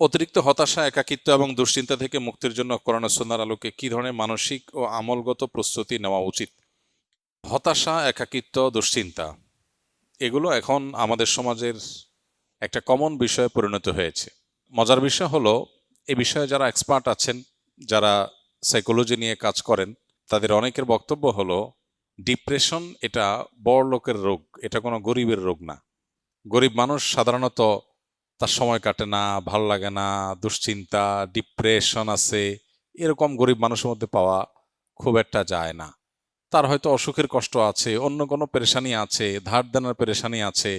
অতিরিক্ত হতাশা, একাকিত্ব এবং দুশ্চিন্তা থেকে মুক্তির জন্য কোরআন ও সুন্নাহর আলোকে কী ধরনের মানসিক ও আমলগত প্রস্তুতি নেওয়া উচিত? হতাশা, একাকিত্ব, দুশ্চিন্তা এগুলো এখন আমাদের সমাজের একটা কমন বিষয়ে পরিণত হয়েছে। মজার বিষয় হলো, এ বিষয়ে যারা এক্সপার্ট আছেন, যারা সাইকোলজি নিয়ে কাজ করেন, তাদের অনেকের বক্তব্য হলো ডিপ্রেশন এটা বড় লোকের রোগ, এটা কোনো গরিবের রোগ না। গরিব মানুষ সাধারণত তার সময় কাটে না, ভালো লাগে না, দুশ্চিন্তা, ডিপ্রেশন আছে, এরকম গরিব মানুষের মধ্যে পাওয়া খুব একটা যায় না। তার হয়তো অসুখের কষ্ট আছে, অন্য কোনো পেরেশানি আছে, ধার দেনার পেরেশানি আছে,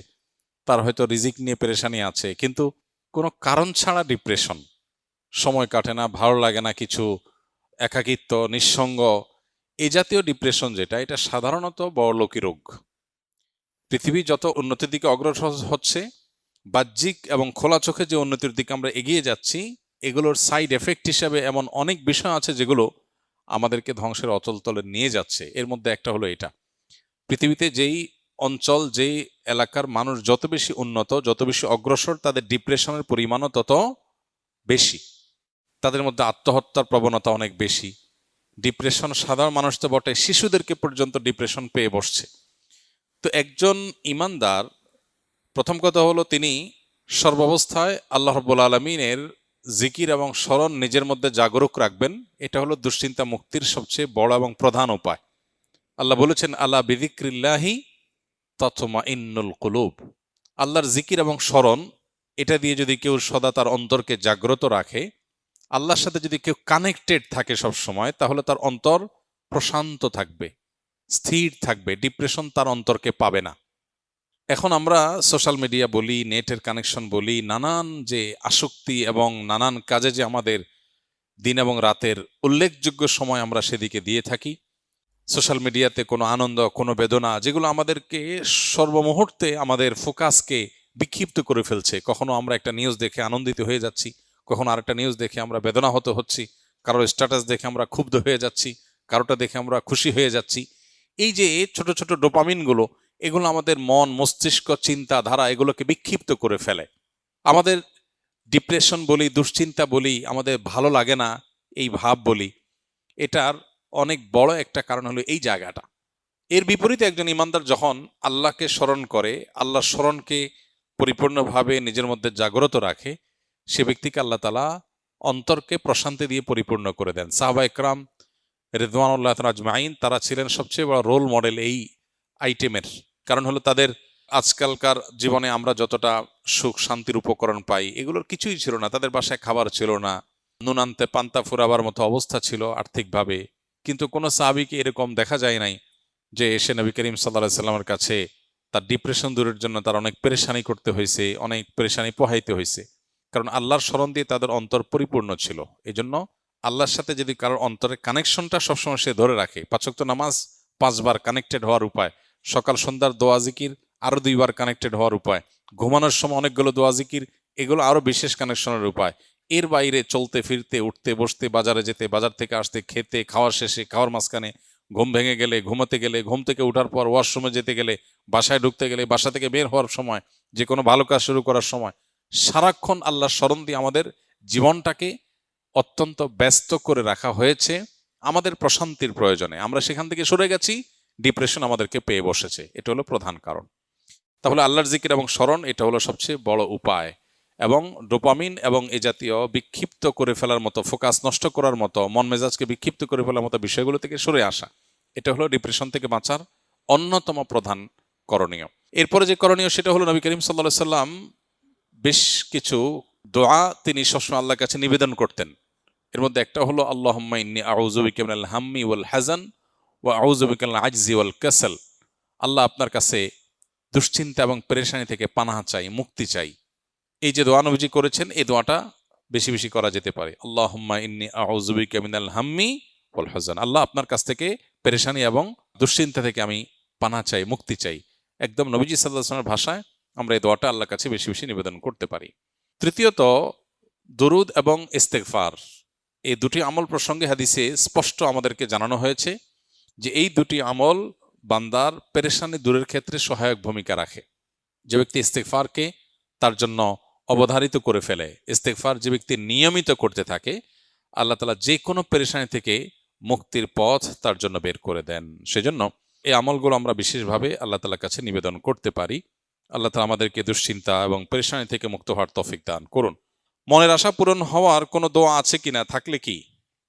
তার হয়তো রিজিক নিয়ে পেরেশানি আছে, কিন্তু কোনো কারণ ছাড়া ডিপ্রেশন, সময় কাটে না, ভালো লাগে না কিছু, একাকিত্ব, নিঃসঙ্গ, এই জাতীয় ডিপ্রেশন যেটা, এটা সাধারণত বড়লোকি রোগ। পৃথিবী যত উন্নতির দিকে অগ্রসর হচ্ছে, বাহ্যিক এবং খোলা চোখে যে উন্নতির দিকে আমরা এগিয়ে যাচ্ছি, এগুলোর সাইড এফেক্ট হিসাবে এমন অনেক বিষয় আছে যেগুলো আমাদেরকে ধ্বংসের অতলতলে নিয়ে যাচ্ছে। এর মধ্যে একটা হলো এটা, পৃথিবীতে যেই অঞ্চল, যেই এলাকার মানুষ যত বেশি উন্নত, যত বেশি অগ্রসর, তাদের ডিপ্রেশনের পরিমাণও তত বেশি, তাদের মধ্যে আত্মহত্যার প্রবণতা অনেক বেশি। ডিপ্রেশন সাধারণ মানুষ তো বটে, শিশুদেরকে পর্যন্ত ডিপ্রেশন পেয়ে বসছে। তো একজন ইমানদার, প্রথম কথা হলো তিনি সর্বাবস্থায় আল্লাহ রাব্বুল আলামিনের জিকির এবং স্মরণ নিজের মধ্যে জাগরুক রাখবেন। এটা হলো দুশ্চিন্তা মুক্তির সবচেয়ে বড় এবং প্রধান উপায়। আল্লাহ বলেছেন, আলা বিযিক্রিল্লাহি তাতমাইন্নুল কুলুব। আল্লাহর জিকির এবং স্মরণ, এটা দিয়ে যদি কেউ সদা তার অন্তরকে জাগ্রত রাখে, আল্লাহর সাথে যদি কেউ কানেক্টেড থাকে সব সময়, তাহলে তার অন্তর প্রশান্ত থাকবে, স্থির থাকবে, ডিপ্রেশন তার অন্তরকে পাবে না। এখন আমরা সোশ্যাল মিডিয়া বলি, নেটের কানেকশন বলি, নানান যে আসক্তি এবং নানান কাজে যে আমাদের দিন এবং রাতের উল্লেখযোগ্য সময় আমরা সেদিকে দিয়ে থাকি। সোশ্যাল মিডিয়াতে কোনো আনন্দ, কোনো বেদনা, যেগুলো আমাদেরকে সর্বমুহূর্তে আমাদের ফোকাসকে বিক্ষিপ্ত করে ফেলছে। কখনো আমরা একটা নিউজ দেখে আনন্দিত হয়ে যাচ্ছি, কখনো আরেকটা নিউজ দেখে আমরা বেদনাহত হচ্ছি, কারোর স্ট্যাটাস দেখে আমরা ক্ষুব্ধ হয়ে যাচ্ছি, কারোটা দেখে আমরা খুশি হয়ে যাচ্ছি। এই যে ছোট ছোট ডোপামিনগুলো, এগুলো আমাদের মন, মস্তিষ্ক, চিন্তা ধারা এগুলোকে বিক্ষিপ্ত করে ফেলে। আমাদের ডিপ্রেশন বলি, দুশ্চিন্তা বলি, আমাদের ভালো লাগে না এই ভাব বলি, এটার অনেক বড় একটা কারণ হলো এই জায়গাটা। এর বিপরীতে একজন ইমানদার যখন আল্লাহকে স্মরণ করে, আল্লাহর স্মরণকে পরিপূর্ণভাবে নিজের মধ্যে জাগ্রত রাখে, সে ব্যক্তিকে আল্লাহ তাআলা অন্তরকে প্রশান্তি দিয়ে পরিপূর্ণ করে দেন। সাহাবা ইকরাম রিদওয়ানুল্লাহ তাআলা আজমাইন, তারা ছিলেন সবচেয়ে বড় রোল মডেল এই আইটেমের। কারণ হলো তাদের আজকালকার জীবনে আমরা যতটা সুখ শান্তির উপকরণ পাই, এগুলোর কিছুই ছিল না। তাদের বাসায় খাবার ছিল না, নুন আনতে পান্তা ফুরাবার মতো অবস্থা ছিল আর্থিকভাবে। কিন্তু কোনো সাহাবীকে এরকম দেখা যায় নাই যে এসে নবী করিম সাল্লাল্লাহু আলাইহি সাল্লামের কাছে তার ডিপ্রেশন দূরের জন্য তার অনেক পেরেশানি করতে হয়েছে, অনেক পেরেশানি পোহাইতে হয়েছে। কারণ আল্লাহর স্মরণ দিয়ে তাদের অন্তর পরিপূর্ণ ছিল। এই জন্য আল্লাহর সাথে যদি কারোর অন্তরের কানেকশনটা সবসময় সে ধরে রাখে, ৫ ওয়াক্ত নামাজ ৫ বার কানেক্টেড হওয়ার উপায়, সকাল সন্ধ্যার দোয়া জিকির আরো ২ বার কানেক্টেড হওয়ার উপায়, ঘুমানোর সময় অনেকগুলো দোয়া জিকির, এগুলো আরো বিশেষ কানেকশনের উপায়। এর বাইরে চলতে ফিরতে, উঠতে বসতে, বাজারে যেতে, বাজার থেকে আসতে, খেতে, খাওয়ার শেষে, খাওয়ার মাঝখানে, ঘুম ভেঙে গেলে, ঘুমাতে গেলে, ঘুম থেকে ওঠার পর, ওয়াশরুমে যেতে গেলে, বাসায় ঢুকতে গেলে, বাসা থেকে বের হওয়ার সময়, যে কোনো ভালো কাজ শুরু করার সময়, সারাক্ষণ আল্লাহর স্মরণ দিয়ে আমাদের জীবনটাকে অত্যন্ত ব্যস্ত করে রাখা হয়েছে আমাদের প্রশান্তির প্রয়োজনে। আমরা সেখান থেকে সরে গেছি, ডিপ্রেশন আমাদেরকে পেয়ে বসেছে। এটা হলো প্রধান কারণ। তাহলে আল্লাহর জিকির এবং স্মরণ, এটা হলো সবচেয়ে বড় উপায়। এবং ডোপামিন এবং এই জাতীয় বিক্ষিপ্ত করে ফেলার মতো, ফোকাস নষ্ট করার মতো, মন মেজাজকে বিক্ষিপ্ত করে ফেলার মতো বিষয়গুলো থেকে সরে আসা, এটা হলো ডিপ্রেশন থেকে বাঁচার অন্যতম প্রধান করণীয়। এরপরে যে করণীয়, সেটা হলো নবী করিম সাল্লাল্লাহু আলাইহি সাল্লাম বেশ কিছু দোয়া তিনি সবসময় আল্লাহর কাছে নিবেদন করতেন। এর মধ্যে একটা হলো, আল্লাহুম্মা ইন্নী আউযু বিকা মিনাল হাম্মি ওয়াল হাযান ওয়া আউযু বিকা মিনাল আজজি ওয়াল কাসাল। আল্লাহ, আপনার কাছে দুশ্চিন্তা এবং পেরেশানি থেকে পানাহ চাই, মুক্তি চাই। এই যে দোয়া নবীজি করেছেন, এই দোয়াটা বেশি বেশি করা যেতে পারে। আল্লাহুম্মা ইন্নী আউযু বিকা মিনাল হাম্মি ওয়াল হাযান। আল্লাহ, আপনার কাছ থেকে পেরেশানি এবং দুশ্চিন্তা থেকে আমি পানাহ চাই, মুক্তি চাই। একদম নবীজি সাল্লাল্লাহু আলাইহি ওয়াসাল্লামের ভাষায় আমরা এই দোয়াটা আল্লাহর কাছে বেশি বেশি নিবেদন করতে পারি। তৃতীয়ত, দুরুদ এবং ইস্তেগফার, এই দুটি আমল প্রসঙ্গে হাদিসে স্পষ্ট আমাদেরকে জানানো হয়েছে যে এই দুটি আমল বান্দার পেরেশানি দূরের ক্ষেত্রে সহায়ক ভূমিকা রাখে। যে ব্যক্তি ইস্তেগফারকে তার জন্য অবধারিত করে ফেলে, ইস্তেগফার যে ব্যক্তি নিয়মিত করতে থাকে, আল্লাহ তাআলা যে কোনো পেরেশানি থেকে মুক্তির পথ তার জন্য বের করে দেন। সেজন্য এই আমলগুলো আমরা বিশেষভাবে আল্লাহ তাআলার কাছে নিবেদন করতে পারি। আল্লাহ তাআলা আমাদেরকে দুশ্চিন্তা এবং পেরেশানি থেকে মুক্ত হওয়ার তৌফিক দান করুন। মনের আশা পূরণ হওয়ার কোনো দোয়া আছে কিনা, থাকলে কি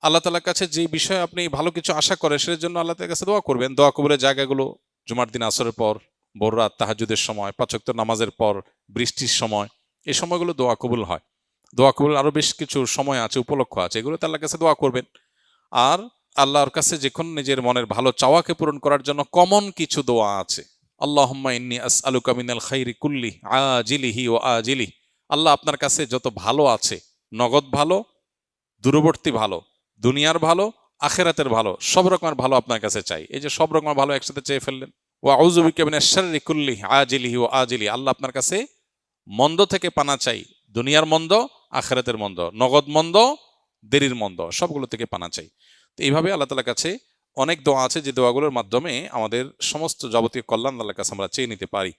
আল্লাহ তাআলার কাছে যে বিষয়ে আপনি ভালো কিছু আশা করেন সেটার জন্য আল্লাহ তাআলার কাছে দোয়া করবেন। দোয়া কবুলের জায়গাগুলো জুমার দিন আসরের পর, ভোর রাত তাহাজ্জুদের সময়, ৫ ওয়াক্ত নামাজের পর, বৃষ্টির সময়, এই সময়গুলো দোয়া কবুল হয়। দোয়া কবুল আরো বেশ কিছু সময় আছে, উপলক্ষ আছে, এগুলো তো আল্লাহর কাছে দোয়া করবেন। আর আল্লাহর কাছে যখন নিজের মনের ভালো চাওয়াকে পূরণ করার জন্য কমন কিছু দোয়া আছে। আল্লাহুম্মা ইন্নী আসআলুকা মিনাল খাইরি কুল্লি আজিলিহি ওয়া আজিলিহি। আল্লাহ আপনার কাছে যত ভালো আছে, নগদ ভালো, দূরবর্তী ভালো, দুনিয়ার ভালো, আখেরাতের ভালো, সব রকমের ভালো আপনার কাছে চাই। এই যে সব রকমের ভালো একসাথে চেয়ে ফেললেন। ওয়া আউযু বিকা মিনাশ শাররি কুল্লি আজিলিহি ওয়া আজিলিহি। আল্লাহ আপনার কাছে মন্দ থেকে পানা চাই, দুনিয়ার মন্দ, আখেরাতের মন্দ, নগদ মন্দ, দেরির মন্দ, সবগুলো থেকে পানা চাই। তো এইভাবে আল্লাহ তাআলার কাছে অনেক দোয়া আছে যে দোয়াগুলোর মাধ্যমে আমাদের সমস্ত যাবতীয় কল্যাণ আল্লাহর কাছে আমরা চেয়ে নিতে পারি।